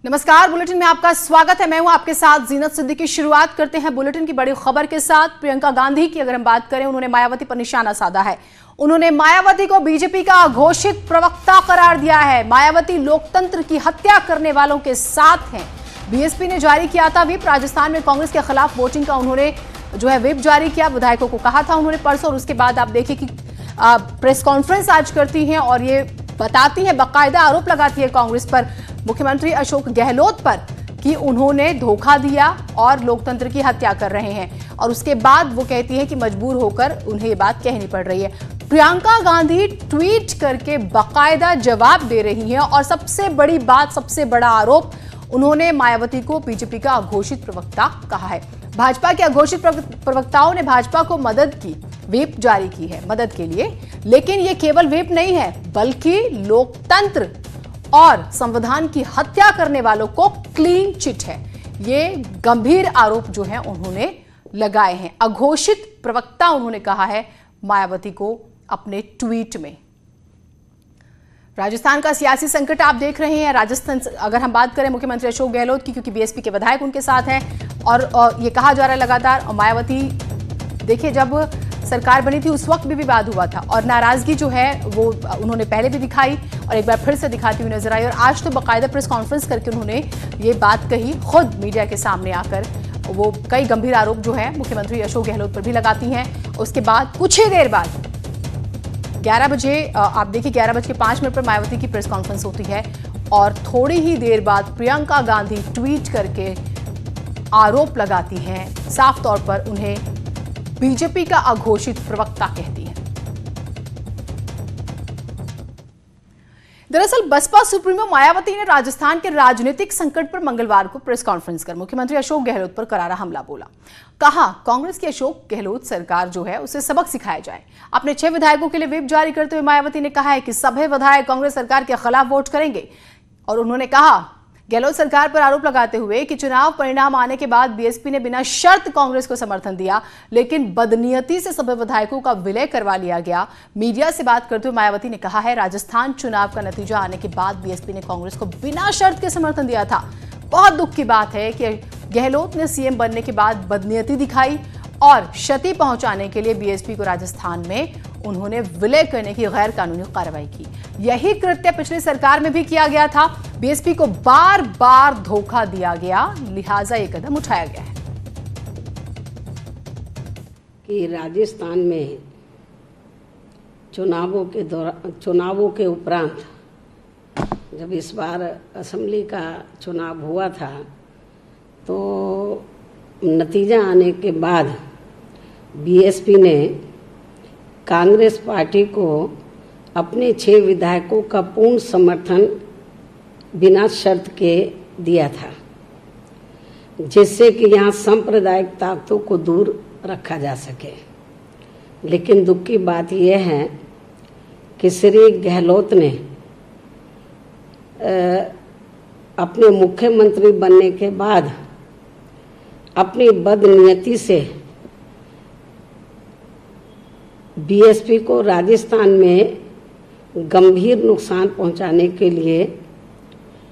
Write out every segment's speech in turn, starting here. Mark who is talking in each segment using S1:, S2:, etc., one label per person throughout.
S1: नमस्कार, बुलेटिन में आपका स्वागत है। मैं हूं आपके साथ जीनत सिद्दीकी। शुरुआत करते हैं बुलेटिन की बड़ी खबर के साथ। प्रियंका गांधी की अगर हम बात करें, उन्होंने मायावती पर निशाना साधा है। उन्होंने मायावती को बीजेपी का घोषित प्रवक्ता करार दिया है। मायावती लोकतंत्र की हत्या करने वालों के साथ हैं। बीएसपी ने जारी किया था व्हिप। राजस्थान में कांग्रेस के खिलाफ वोटिंग का उन्होंने जो है व्हिप जारी किया। विधायकों को कहा था उन्होंने परसों, और उसके बाद आप देखिए कि प्रेस कॉन्फ्रेंस आज करती हैं और ये बताती है, बाकायदा आरोप लगाती है कांग्रेस पर, मुख्यमंत्री अशोक गहलोत पर, कि उन्होंने धोखा दिया और लोकतंत्र की हत्या कर रहे हैं। और उसके बाद वो कहती है कि मजबूर होकर उन्हें ये बात कहनी पड़ रही है। प्रियंका गांधी ट्वीट करके बाकायदा जवाब दे रही हैं और सबसे बड़ी बात, सबसे बड़ा आरोप, उन्होंने मायावती को बीजेपी का अघोषित प्रवक्ता कहा है। भाजपा के अघोषित प्रवक्ताओं ने भाजपा को मदद की, व्हिप जारी की है मदद के लिए। लेकिन ये केवल व्हिप नहीं है, बल्कि लोकतंत्र और संविधान की हत्या करने वालों को क्लीन चिट है। ये गंभीर आरोप जो है उन्होंने लगाए हैं। अघोषित प्रवक्ता उन्होंने कहा है मायावती को अपने ट्वीट में। राजस्थान का सियासी संकट आप देख रहे हैं। राजस्थान, अगर हम बात करें मुख्यमंत्री अशोक गहलोत की, क्योंकि बीएसपी के विधायक उनके साथ हैं और ये कहा जा रहा है लगातार, और मायावती, देखिए जब सरकार बनी थी उस वक्त भी विवाद हुआ था और नाराजगी जो है वो उन्होंने पहले भी दिखाई और एक बार फिर से दिखाती हुई नजर आई। और आज तो बाकायदा प्रेस कॉन्फ्रेंस करके उन्होंने ये बात कही, खुद मीडिया के सामने आकर। वो कई गंभीर आरोप जो है मुख्यमंत्री अशोक गहलोत पर भी लगाती हैं। उसके बाद कुछ ही देर बाद 11 बजे, आप देखिए 11:05 पर मायावती की प्रेस कॉन्फ्रेंस होती है और थोड़ी ही देर बाद प्रियंका गांधी ट्वीट करके आरोप लगाती हैं। साफ तौर पर उन्हें बीजेपी का अघोषित प्रवक्ता कहती हैं। दरअसल बसपा सुप्रीमो मायावती ने राजस्थान के राजनीतिक संकट पर मंगलवार को प्रेस कॉन्फ्रेंस कर मुख्यमंत्री अशोक गहलोत पर करारा हमला बोला। कहा, कांग्रेस की अशोक गहलोत सरकार जो है उसे सबक सिखाया जाए। अपने 6 विधायकों के लिए व्हिप जारी करते हुए मायावती ने कहा है कि सभी विधायक कांग्रेस सरकार के खिलाफ वोट करेंगे। और उन्होंने कहा, गहलोत सरकार पर आरोप लगाते हुए कि चुनाव परिणाम आने के बाद बीएसपी ने बिना शर्त कांग्रेस को समर्थन दिया, लेकिन बदनीयती से सभी विधायकों का विलय करवा लिया गया। मीडिया से बात करते हुए मायावती ने कहा है, राजस्थान चुनाव का नतीजा आने के बाद बीएसपी ने कांग्रेस को बिना शर्त के समर्थन दिया था। बहुत दुख की बात है कि गहलोत ने सीएम बनने के बाद बदनीयती दिखाई और क्षति पहुंचाने के लिए बीएसपी को राजस्थान में उन्होंने विलय करने की गैर कानूनी कार्रवाई की। यही कृत्य पिछली सरकार में भी किया गया था। बीएसपी को बार बार धोखा दिया गया, लिहाजा ये कदम उठाया गया है।
S2: कि राजस्थान में चुनावों के उपरांत जब इस बार असेंबली का चुनाव हुआ था, तो नतीजा आने के बाद बीएसपी ने कांग्रेस पार्टी को अपने 6 विधायकों का पूर्ण समर्थन बिना शर्त के दिया था, जिससे कि यहाँ सांप्रदायिक ताकतों को दूर रखा जा सके। लेकिन दुख की बात यह है कि श्री गहलोत ने अपने मुख्यमंत्री बनने के बाद अपनी बदनीयती से बीएसपी को राजस्थान में गंभीर नुकसान पहुंचाने के लिए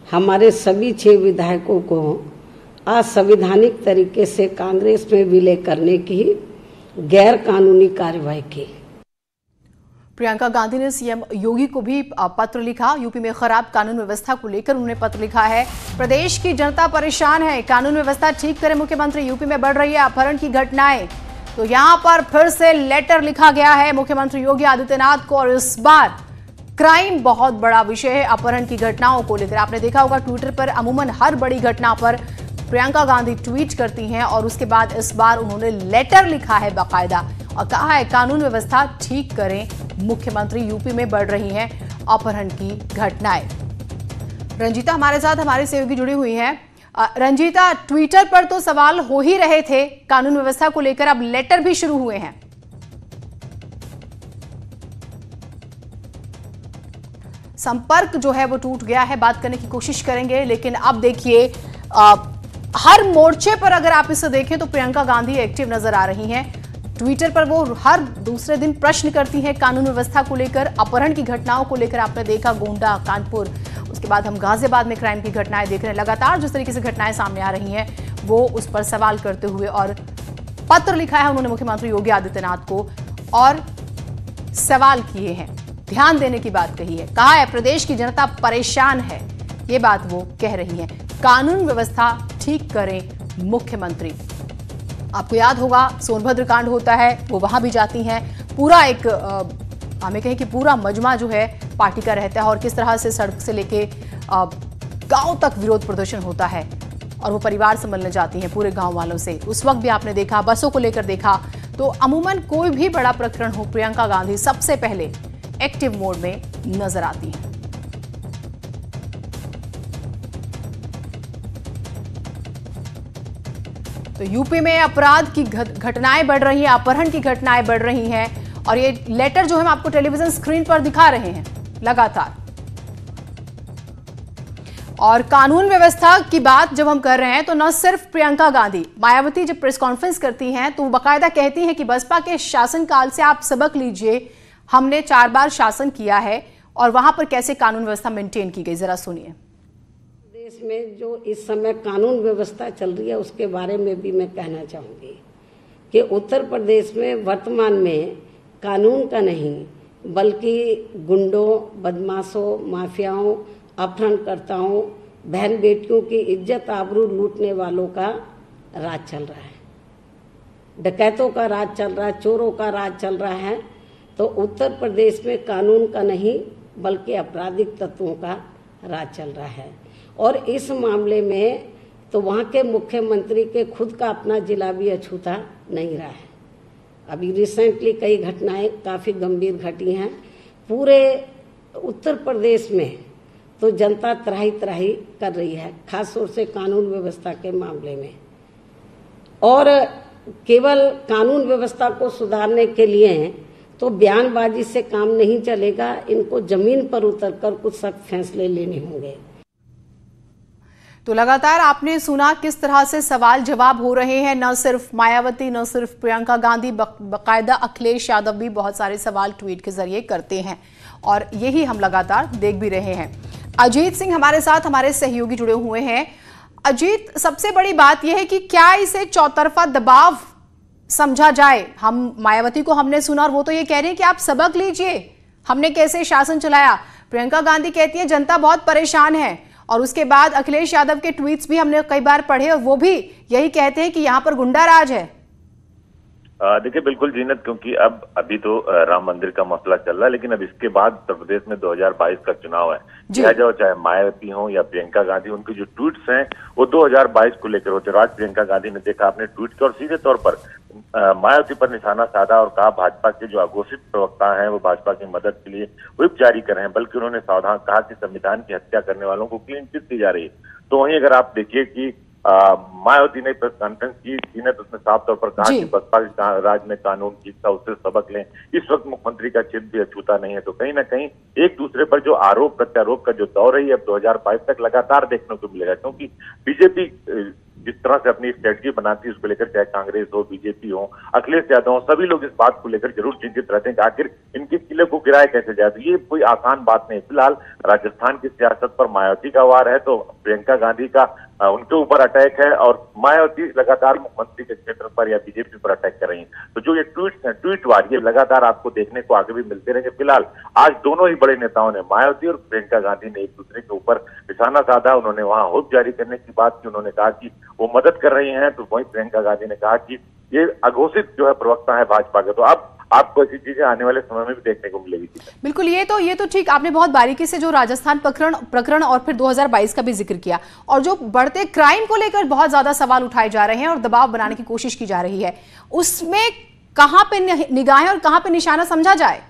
S2: हमारे सभी 6 विधायकों को असंवैधानिक तरीके से कांग्रेस में विलय करने की गैर कानूनी कार्रवाई की।
S1: प्रियंका गांधी ने सीएम योगी को भी पत्र लिखा। यूपी में खराब कानून व्यवस्था को लेकर उन्होंने पत्र लिखा है। प्रदेश की जनता परेशान है, कानून व्यवस्था ठीक करें मुख्यमंत्री। यूपी में बढ़ रही है अपहरण की घटनाएं। तो यहां पर फिर से लेटर लिखा गया है मुख्यमंत्री योगी आदित्यनाथ को, और इस बार क्राइम बहुत बड़ा विषय है, अपहरण की घटनाओं को लेकर। आपने देखा होगा ट्विटर पर अमूमन हर बड़ी घटना पर प्रियंका गांधी ट्वीट करती हैं, और उसके बाद इस बार उन्होंने लेटर लिखा है बाकायदा और कहा है कानून व्यवस्था ठीक करें मुख्यमंत्री, यूपी में बढ़ रही हैं अपहरण की घटनाएं। रंजीता हमारे साथ, हमारी सहयोगी जुड़ी हुई हैं। रंजीता, ट्विटर पर तो सवाल हो ही रहे थे कानून व्यवस्था को लेकर, अब लेटर भी शुरू हुए हैं। संपर्क जो है वो टूट गया है, बात करने की कोशिश करेंगे, लेकिन अब देखिए हर मोर्चे पर अगर आप इसे देखें तो प्रियंका गांधी एक्टिव नजर आ रही हैं। ट्विटर पर वो हर दूसरे दिन प्रश्न करती हैं कानून व्यवस्था को लेकर, अपहरण की घटनाओं को लेकर। आपने देखा गोंडा, कानपुर, उसके बाद हम गाजियाबाद में क्राइम की घटनाएं देख रहे हैं। लगातार जिस तरीके से घटनाएं सामने आ रही हैं वो उस पर सवाल करते हुए और पत्र लिखा है उन्होंने मुख्यमंत्री योगी आदित्यनाथ को और सवाल किए हैं, ध्यान देने की बात कही है। कहा है प्रदेश की जनता परेशान है, ये बात वो कह रही है। कानून व्यवस्था ठीक करें मुख्यमंत्री। आपको याद होगा सोनभद्र कांड होता है, वो वहां भी जाती हैं, पूरा एक हमें कहें कि पूरा मजमा जो है पार्टी का रहता है और किस तरह से सड़क से लेके गांव तक विरोध प्रदर्शन होता है और वो परिवार से मिलने जाती हैं पूरे गांव वालों से। उस वक्त भी आपने देखा, बसों को लेकर देखा, तो अमूमन कोई भी बड़ा प्रकरण हो प्रियंका गांधी सबसे पहले एक्टिव मोड में नजर आती हैं। तो यूपी में अपराध की घटनाएं बढ़ रही हैं, अपहरण की घटनाएं बढ़ रही हैं और ये लेटर जो हम आपको टेलीविजन स्क्रीन पर दिखा रहे हैं लगातार। और कानून व्यवस्था की बात जब हम कर रहे हैं तो न सिर्फ प्रियंका गांधी, मायावती जब प्रेस कॉन्फ्रेंस करती हैं तो वो बाकायदा कहती हैं कि बसपा के शासनकाल से आप सबक लीजिए, हमने 4 बार शासन किया है और वहां पर कैसे कानून व्यवस्था मेंटेन की गई, जरा सुनिए।
S2: देश में जो इस समय कानून व्यवस्था चल रही है उसके बारे में भी मैं कहना चाहूँगी कि उत्तर प्रदेश में वर्तमान में कानून का नहीं बल्कि गुंडों, बदमाशों, माफियाओं, अपहरणकर्ताओं, बहन बेटियों की इज्जत आबरू लूटने वालों का राज चल रहा है, डकैतों का राज चल रहा है, चोरों का राज चल रहा है। तो उत्तर प्रदेश में कानून का नहीं बल्कि आपराधिक तत्वों का राज चल रहा है और इस मामले में तो वहाँ के मुख्यमंत्री के खुद का अपना जिला भी अछूता नहीं रहा है। अभी रिसेंटली कई घटनाएं काफ़ी गंभीर घटी हैं। पूरे उत्तर प्रदेश में तो जनता त्राही त्राही कर रही है, खास तौर से कानून व्यवस्था के मामले में। और केवल कानून व्यवस्था को सुधारने के लिए तो बयानबाजी से काम नहीं चलेगा, इनको जमीन पर उतरकर कुछ सख्त फैसले लेने होंगे।
S1: तो लगातार आपने सुना किस तरह से सवाल जवाब हो रहे हैं, न सिर्फ मायावती, न सिर्फ प्रियंका गांधी, बाकायदा अखिलेश यादव भी बहुत सारे सवाल ट्वीट के जरिए करते हैं और यही हम लगातार देख भी रहे हैं। अजीत सिंह हमारे साथ, हमारे सहयोगी जुड़े हुए हैं। अजीत, सबसे बड़ी बात यह है कि क्या इसे चौतरफा दबाव समझा जाए? हम मायावती को हमने सुना और वो तो ये कह रही है कि आप सबक लीजिए, हमने कैसे शासन चलाया। प्रियंका गांधी कहती है जनता बहुत परेशान है और उसके बाद अखिलेश यादव के ट्वीट्स भी हमने कई बार पढ़े और वो भी यही कहते हैं कि यहाँ पर गुंडा राज है।
S3: देखिए बिल्कुल जीनत, क्योंकि अभी तो राम मंदिर का मसला चल रहा है, लेकिन अब इसके बाद उत्तर प्रदेश में 2022 का चुनाव है। चाहे मायावती हो या प्रियंका गांधी, उनके जो ट्वीट्स हैं वो 2022 को लेकर होते हैं। आज प्रियंका गांधी ने देखा, आपने ट्वीट किया और सीधे तौर पर मायावती पर निशाना साधा और कहा भाजपा के जो अघोषित प्रवक्ता हैं वो भाजपा की मदद के लिए व्हिप जारी कर रहे हैं, बल्कि उन्होंने सावधान कहा कि संविधान की हत्या करने वालों को क्लीन चिट दी जा रही है। तो वहीं अगर आप देखिए कि मायावती ने प्रेस कॉन्फ्रेंस की, उसने साफ तौर पर कहा कि बसपा के राज में कानून ठीक था, उससे सबक लें। इस वक्त मुख्यमंत्री का चित भी अछूता नहीं है। तो कहीं ना कहीं एक दूसरे पर जो आरोप प्रत्यारोप का जो दौर है अब 2022 तक लगातार देखने को मिलेगा, क्योंकि बीजेपी जिस तरह से अपनी स्ट्रेटजी बनाती है उसको लेकर, चाहे कांग्रेस हो, बीजेपी हो, अखिलेश यादव हो, सभी लोग इस बात को लेकर जरूर चिंतित रहते हैं कि आखिर इनके किले को गिराया कैसे जाए। तो ये कोई आसान बात नहीं। फिलहाल राजस्थान की सियासत पर मायावती का वार है तो प्रियंका गांधी का उनके ऊपर अटैक है और मायावती लगातार मुख्यमंत्री के क्षेत्र पर या बीजेपी पर अटैक कर रही है। तो जो ये ट्वीट्स हैं, ट्वीट वार, ये लगातार आपको देखने को आगे भी मिलते रहेंगे। फिलहाल आज दोनों ही बड़े नेताओं ने, मायावती और प्रियंका गांधी ने एक दूसरे के ऊपर निशाना साधा। उन्होंने वहां हुप जारी करने की बात की, उन्होंने कहा कि वो मदद कर रही हैं, तो वहीं प्रियंका गांधी ने कहा कि ये अघोषित जो है प्रवक्ता है भाजपा के। तो अब आपको ऐसी चीजें आने वाले समय में भी देखने को मिलेगी।
S1: बिल्कुल, ये तो ठीक, आपने बहुत बारीकी से जो राजस्थान प्रकरण और फिर 2022 का भी जिक्र किया और जो बढ़ते क्राइम को लेकर बहुत ज्यादा सवाल उठाए जा रहे हैं और दबाव बनाने की कोशिश की जा रही है, उसमें कहां पे निगाहें और कहां पे निशाना समझा जाए?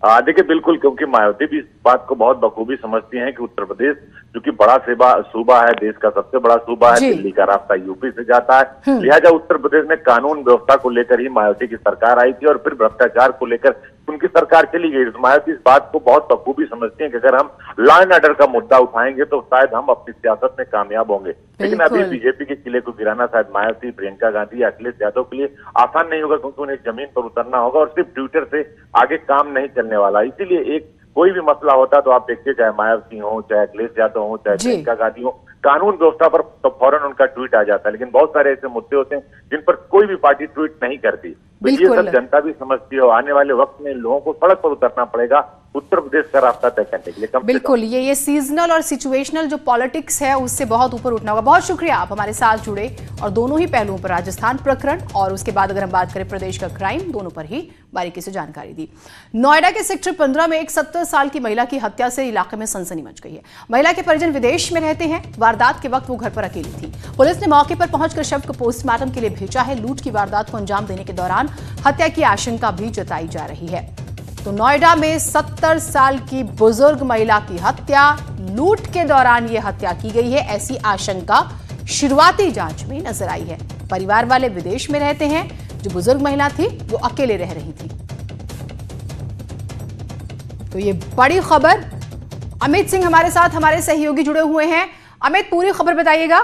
S3: देखिए बिल्कुल, क्योंकि मायावती भी इस बात को बहुत बखूबी समझती हैं कि उत्तर प्रदेश जो कि बड़ा सूबा है, देश का सबसे बड़ा सूबा है, दिल्ली का रास्ता यूपी से जाता है, लिहाजा उत्तर प्रदेश में कानून व्यवस्था को लेकर ही मायावती की सरकार आई थी और फिर भ्रष्टाचार को लेकर उनकी सरकार चली गई। मायावती इस बात को बहुत बखूबी समझती हैं कि अगर हम लॉ एंड ऑर्डर का मुद्दा उठाएंगे तो शायद हम अपनी सियासत में कामयाब होंगे। लेकिन अभी बीजेपी के किले को गिराना शायद मायावती, प्रियंका गांधी या अखिलेश यादव के लिए आसान नहीं होगा, क्योंकि उन्हें जमीन पर उतरना होगा और सिर्फ ट्विटर से आगे काम नहीं चलने वाला। इसीलिए एक कोई भी मसला होता तो आप देखिए, चाहे मायावती हो, चाहे अखिलेश यादव हो, चाहे प्रियंका गांधी हो, कानून व्यवस्था पर तो फौरन उनका ट्वीट आ जाता है। लेकिन बहुत सारे ऐसे मुद्दे होते हैं जिन पर कोई भी पार्टी ट्वीट नहीं करती। तो ये सब जनता भी समझती है और आने वाले वक्त में लोगों को सड़क पर उतरना पड़ेगा उत्तर प्रदेश का रास्ता तय करने के लिए।
S1: बिल्कुल, ये सीजनल और सिचुएशनल जो पॉलिटिक्स है उससे बहुत ऊपर उठना होगा। बहुत शुक्रिया, आप हमारे साथ जुड़े और दोनों ही पहलुओं पर, राजस्थान प्रकरण और उसके बाद अगर हम बात करें प्रदेश का क्राइम, दोनों पर ही बारीकी से जानकारी दी। नोएडा के सेक्टर 15 में एक 70 साल की महिला की हत्या से इलाके में सनसनी मच गई है। महिला के परिजन विदेश में रहते हैं। वारदात के वक्त वो घर पर अकेली थी। पुलिस ने मौके पर पहुंचकर शव को पोस्टमार्टम के लिए भेजा है। लूट की वारदात को अंजाम देने के दौरान हत्या की आशंका भी जताई जा रही है। तो नोएडा में 70 साल की बुजुर्ग महिला की हत्या, लूट के दौरान यह हत्या की गई है, ऐसी आशंका शुरुआती जांच में नजर आई है। परिवार वाले विदेश में रहते हैं। जो बुजुर्ग महिला थी वो अकेले रह रही थी। तो ये बड़ी खबर। अमित सिंह हमारे साथ, हमारे सहयोगी जुड़े हुए हैं। अमित, पूरी खबर बताइएगा।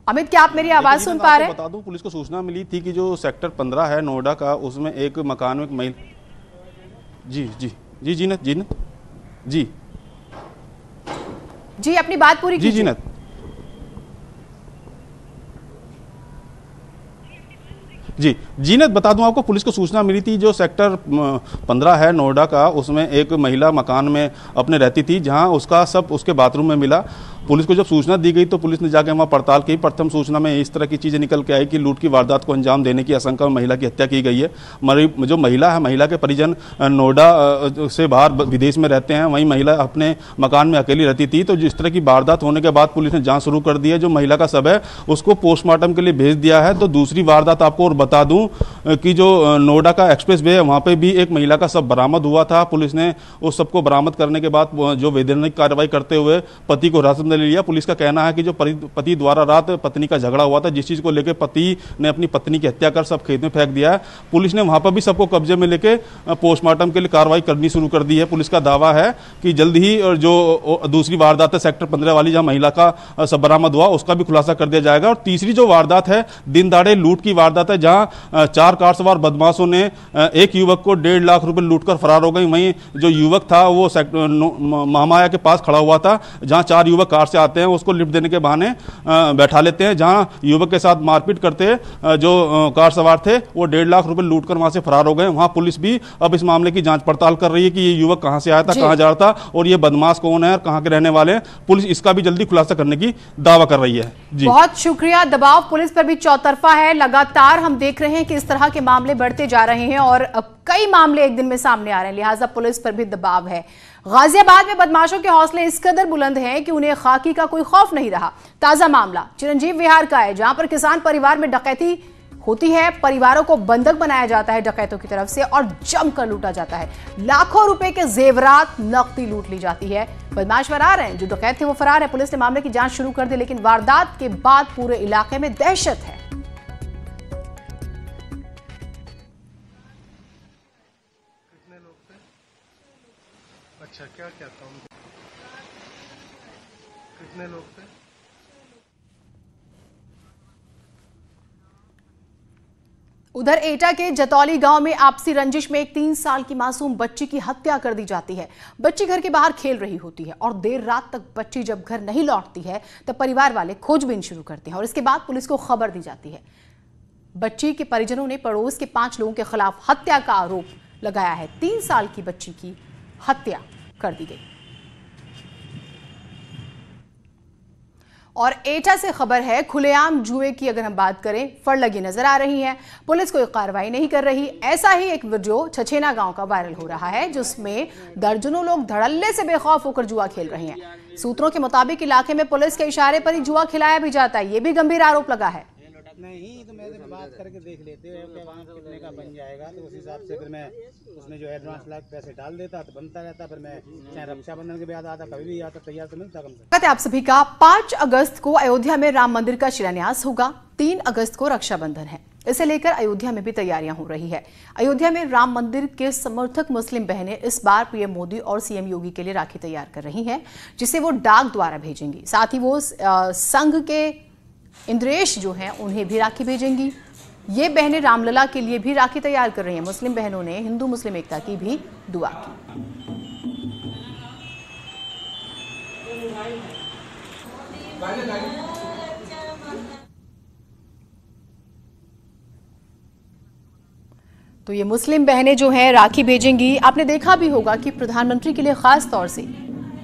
S1: अमित, क्या आप मेरी आवाज सुन पा रहे हैं?
S4: बता दूं, पुलिस को सूचना मिली थी कि जो सेक्टर 15 है नोएडा का, उसमें एक मकान में एक महिला। जी
S1: अपनी बात पूरी कीजिए।
S4: जीनत जीनत बता दूं आपको, पुलिस को सूचना मिली थी जो सेक्टर 15 है नोएडा का, उसमें एक महिला मकान में अपने रहती थी, जहां उसका सब उसके बाथरूम में मिला। पुलिस को जब सूचना दी गई तो पुलिस ने जाकर वहां पड़ताल की। प्रथम सूचना में इस तरह की चीजें निकल के आई कि लूट की वारदात को अंजाम देने की आशंका में महिला की हत्या की गई है। जो महिला है, महिला के परिजन नोएडा से बाहर विदेश में रहते हैं। वहीं महिला अपने मकान में अकेली रहती थी। तो जिस तरह की वारदात होने के बाद पुलिस ने जांच शुरू कर दी है। जो महिला का शव है उसको पोस्टमार्टम के लिए भेज दिया है। तो दूसरी वारदात आपको और बता दूं कि जो नोएडा का एक्सप्रेस वे है, वहां पर भी एक महिला का शव बरामद हुआ था। पुलिस ने उस शव को बरामद करने के बाद जो वैधानिक कार्रवाई करते हुए पति को हिरासत ले लिया। पुलिस का कहना है कि जो पति द्वारा रात पत्नी का झगड़ा हुआ था, जिस चीज को लेकर पति ने अपनी पत्नी की हत्या कर सब खेत में फेंक दिया है। पुलिस ने वहां पर भी सबको कब्जे में लेके पोस्टमार्टम के लिए कार्रवाई करनी शुरू कर दी है। पुलिस का दावा है कि जल्द ही जो दूसरी वारदात है सेक्टर 15 वाली, जहां महिला का सब बरामद हुआ, उसका भी खुलासा कर दिया जाएगा। और तीसरी जो वारदात है दिन दहाड़े लूट की वारदात है, जहां 4 कार सवार बदमाशों ने एक युवक को 1.5 लाख रुपए लूट कर फरार हो गई। वहीं जो युवक था वो महामाया के पास खड़ा हुआ था, जहां 4 युवक कार से आते हैं, उसको लिफ्ट देने के बहाने बैठा लेते हैं। जहां युवक के साथ मारपीट करते जो कार सवार थे वो 1.5 लाख रुपए लूटकर वहां से फरार हो गए। वहां पुलिस भी अब इस मामले की जांच पड़ताल कर रही है कि ये युवक कहां से आया था, कहां जा रहा था और ये बदमाश कौन है और कहां के रहने वाले हैं। पुलिस इसका भी जल्दी खुलासा करने की दावा कर रही है। जी
S1: बहुत शुक्रिया। दबाव पुलिस पर भी चौतरफा है। लगातार हम देख रहे हैं कि इस तरह के मामले बढ़ते जा रहे हैं और अब कई मामले एक दिन में सामने आ रहे हैं, लिहाजा पुलिस पर भी दबाव है। गाजियाबाद में बदमाशों के हौसले इस कदर बुलंद हैं कि उन्हें खाकी का कोई खौफ नहीं रहा। ताजा मामला चिरंजीव विहार का है, जहां पर किसान परिवार में डकैती होती है। परिवारों को बंधक बनाया जाता है डकैतों की तरफ से और जमकर लूटा जाता है। लाखों रुपए के जेवरात, नकदी लूट ली जाती है। बदमाश फरार हैं, जो डकैत थे वो फरार है। पुलिस ने मामले की जांच शुरू कर दी, लेकिन वारदात के बाद पूरे इलाके में दहशत है।
S5: अच्छा, क्या कहता हूँ, कितने लोग थे?
S1: उधर एटा के जतौली गांव में आपसी रंजिश में एक 3 साल की मासूम बच्ची की हत्या कर दी जाती है। बच्ची घर के बाहर खेल रही होती है और देर रात तक बच्ची जब घर नहीं लौटती है तब परिवार वाले खोजबीन शुरू करते हैं और इसके बाद पुलिस को खबर दी जाती है। बच्ची के परिजनों ने पड़ोस के 5 लोगों के खिलाफ हत्या का आरोप लगाया है। 3 साल की बच्ची की हत्या कर दी गई। और एटा से खबर है, खुलेआम जुए की अगर हम बात करें, फड़ लगी नजर आ रही है। पुलिस कोई कार्रवाई नहीं कर रही। ऐसा ही एक वीडियो छछेना गांव का वायरल हो रहा है, जिसमें दर्जनों लोग धड़ल्ले से बेखौफ होकर जुआ खेल रहे हैं। सूत्रों के मुताबिक इलाके में पुलिस के इशारे पर ही जुआ खिलाया भी जाता है। यह भी गंभीर आरोप लगा है।
S6: नहीं तो मैं बात करके देख लेते हैं कि वहाँ कितने का बन जाएगा, तो उस हिसाब से फिर मैं उसमें जो एडवांस लाख पैसे डाल देता तो बनता रहता। फिर मैं चाहे रक्षाबंधन के बाद आता, कभी भी आता, तैयार तो मिलता कम से।
S1: आप सभी का 5 अगस्त को अयोध्या में राम मंदिर का शिलान्यास होगा। 3 अगस्त को रक्षाबंधन है। इसे लेकर अयोध्या में भी तैयारियां हो रही है। अयोध्या में राम मंदिर के समर्थक मुस्लिम बहनें इस बार पीएम मोदी और सीएम योगी के लिए राखी तैयार कर रही हैं, जिसे वो डाक द्वारा भेजेंगी। साथ ही वो संघ के इंद्रेश जो हैं उन्हें भी राखी भेजेंगी। ये बहनें रामलला के लिए भी राखी तैयार कर रही हैं। मुस्लिम बहनों ने हिंदू मुस्लिम एकता की भी दुआ की। तो ये मुस्लिम बहनें जो हैं राखी भेजेंगी। आपने देखा भी होगा कि प्रधानमंत्री के लिए खास तौर से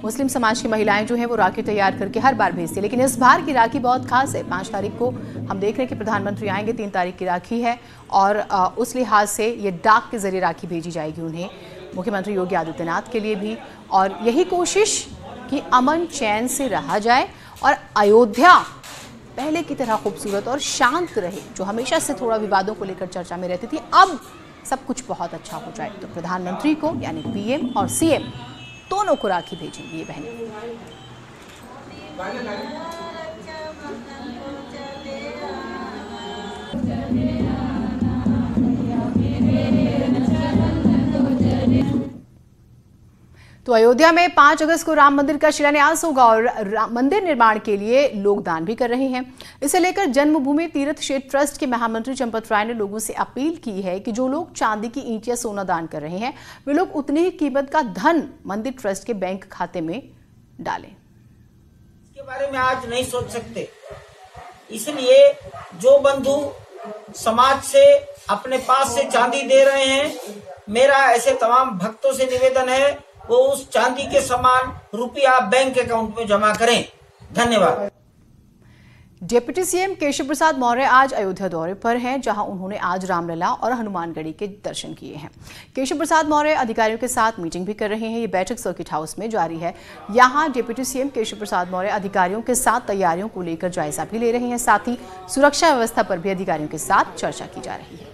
S1: मुस्लिम समाज की महिलाएं जो हैं वो राखी तैयार करके हर बार भेजती है, लेकिन इस बार की राखी बहुत खास है। 5 तारीख को हम देख रहे हैं कि प्रधानमंत्री आएंगे, 3 तारीख की राखी है और उस लिहाज से ये डाक के जरिए राखी भेजी जाएगी उन्हें, मुख्यमंत्री योगी आदित्यनाथ के लिए भी। और यही कोशिश कि अमन चैन से रहा जाए और अयोध्या पहले की तरह खूबसूरत और शांत रहे, जो हमेशा से थोड़ा विवादों को लेकर चर्चा में रहती थी, अब सब कुछ बहुत अच्छा हो जाए। तो प्रधानमंत्री को यानी पीएम और सीएम दोनों को राखी भेजेंगी ये बहनें। तो अयोध्या में 5 अगस्त को राम मंदिर का शिलान्यास होगा और मंदिर निर्माण के लिए लोग दान भी कर रहे हैं। इसे लेकर जन्मभूमि तीर्थ क्षेत्र ट्रस्ट के महामंत्री चंपत राय ने लोगों से अपील की है कि जो लोग चांदी की ईंट या सोना दान कर रहे हैं वे लोग उतनी ही कीमत का धन मंदिर ट्रस्ट के बैंक खाते में डालें।
S7: इसके बारे में आज नहीं सोच सकते, इसलिए जो बंधु समाज से अपने पास से चांदी दे रहे हैं, मेरा ऐसे तमाम भक्तों से निवेदन है वो उस चांदी के समान रुपया बैंक अकाउंट में जमा करें। धन्यवाद।
S1: डिप्टी सीएम केशव प्रसाद मौर्य आज अयोध्या दौरे पर हैं, जहां उन्होंने आज रामलला और हनुमानगढ़ी के दर्शन किए हैं। केशव प्रसाद मौर्य अधिकारियों के साथ मीटिंग भी कर रहे हैं। ये बैठक सर्किट हाउस में जारी है। यहां डिप्टी सीएम केशव प्रसाद मौर्य अधिकारियों के साथ तैयारियों को लेकर जायजा भी ले रहे हैं, साथ ही सुरक्षा व्यवस्था पर भी अधिकारियों के साथ चर्चा की जा रही है।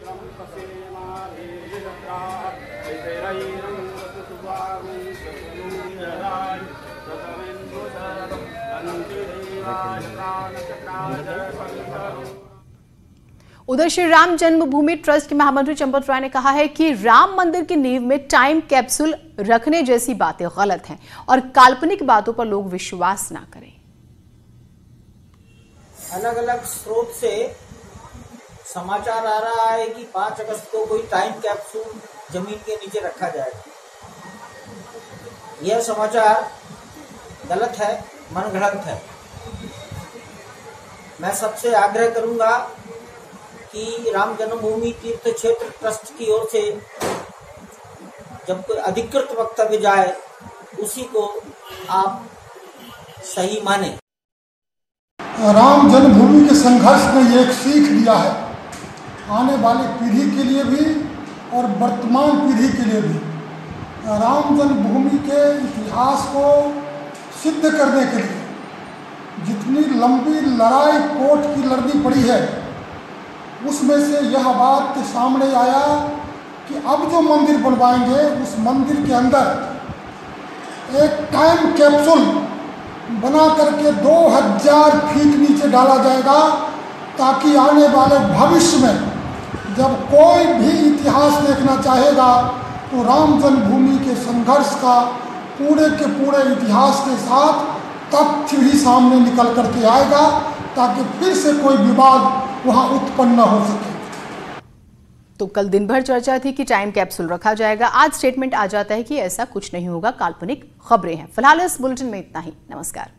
S1: उधर श्री राम जन्मभूमि ट्रस्ट के महामंत्री चंपत राय ने कहा है कि राम मंदिर की नींव में टाइम कैप्सूल रखने जैसी बातें गलत हैं और काल्पनिक बातों पर लोग विश्वास ना करें।
S7: अलग अलग स्रोत से समाचार आ रहा है कि 5 अगस्त को कोई टाइम कैप्सूल जमीन के नीचे रखा जाएगा। यह समाचार गलत है, मनगढ़ंत है। मैं सबसे आग्रह करूंगा कि राम जन्मभूमि तीर्थ क्षेत्र ट्रस्ट की ओर से जब कोई अधिकृत वक्तव्य जाए उसी को आप सही माने।
S8: राम जन्मभूमि के संघर्ष ने एक सीख दिया है आने वाली पीढ़ी के लिए भी और वर्तमान पीढ़ी के लिए भी। राम जन्मभूमि के इतिहास को सिद्ध करने के लिए जितनी लंबी लड़ाई कोर्ट की लड़नी पड़ी है, उसमें से यह बात सामने आया कि अब जो मंदिर बनवाएंगे उस मंदिर के अंदर एक टाइम कैप्सूल बना करके 2000 फीट नीचे डाला जाएगा, ताकि आने वाले भविष्य में जब कोई भी इतिहास देखना चाहेगा तो राम जन्मभूमि के संघर्ष का पूरे के पूरे इतिहास के साथ तथ्य भी सामने निकल करके आएगा, ताकि फिर से कोई विवाद वहां उत्पन्न हो सके।
S1: तो कल दिन भर चर्चा थी कि टाइम कैप्सूल रखा जाएगा। आज स्टेटमेंट आ जाता है कि ऐसा कुछ नहीं होगा, काल्पनिक खबरें हैं। फिलहाल इस बुलेटिन में इतना ही। नमस्कार।